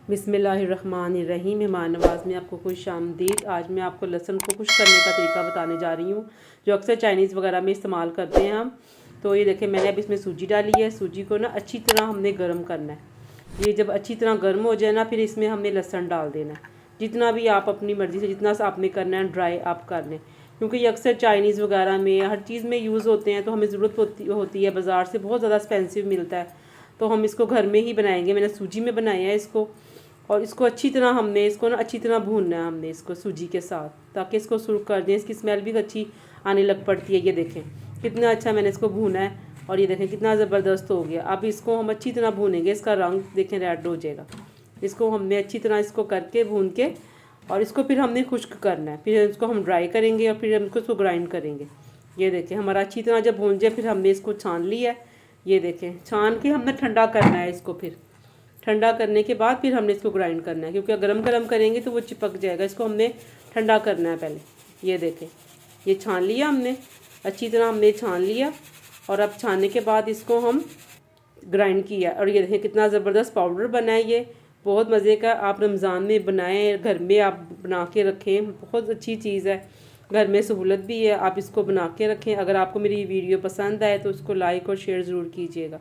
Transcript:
बिस्मिल्लाहिर्रहमानिर्रहीम। मेहमान नवाज़ में आपको खुश आमदीद। आज मैं आपको लहसुन को खुश करने का तरीका बताने जा रही हूँ, जो अक्सर चाइनीज़ वगैरह में इस्तेमाल करते हैं हम। तो ये देखें, मैंने अब इसमें सूजी डाली है। सूजी को ना अच्छी तरह हमने गर्म करना है। ये जब अच्छी तरह गर्म हो जाए ना, फिर इसमें हमने लहसुन डाल देना है। जितना भी आप अपनी मर्ज़ी से जितना सा आपने करना है ड्राई आप कर लें, क्योंकि ये अक्सर चाइनीज़ वगैरह में हर चीज़ में यूज़ होते हैं, तो हमें ज़रूरत होती है। बाज़ार से बहुत ज़्यादा एक्सपेंसिव मिलता है, तो हम इसको घर में ही बनाएंगे। मैंने सूजी में बनाया है इसको, और इसको अच्छी तरह हमने इसको ना अच्छी तरह भूनना है हमने इसको सूजी के साथ, ताकि इसको सुर्ख कर दें। इसकी स्मेल भी अच्छी आने लग पड़ती है। ये देखें कितना अच्छा मैंने इसको भूना है, और ये देखें कितना ज़बरदस्त हो गया। अब इसको हम अच्छी तरह भूनेंगे। इसका रंग देखें रेड हो जाएगा। इसको हमने अच्छी तरह इसको करके भून के, और इसको फिर हमने खुश्क करना है। फिर इसको हम ड्राई करेंगे और फिर हम इसको ग्राइंड करेंगे। ये देखें हमारा अच्छी तरह जब भून जाए, फिर हमने इसको छान लिया है। ये देखें छान के हमने ठंडा करना है इसको। फिर ठंडा करने के बाद फिर हमने इसको ग्राइंड करना है, क्योंकि गरम गरम करेंगे तो वो चिपक जाएगा। इसको हमने ठंडा करना है पहले। ये देखें ये छान लिया हमने, अच्छी तरह हमने छान लिया, और अब छानने के बाद इसको हम ग्राइंड किया। और ये देखें कितना ज़बरदस्त पाउडर बना है। ये बहुत मज़े का, आप रमज़ान में बनाएं, घर में आप बना के रखें। बहुत अच्छी चीज़ है, घर में सहूलत भी है। आप इसको बना के रखें। अगर आपको मेरी वीडियो पसंद आए तो उसको लाइक और शेयर ज़रूर कीजिएगा।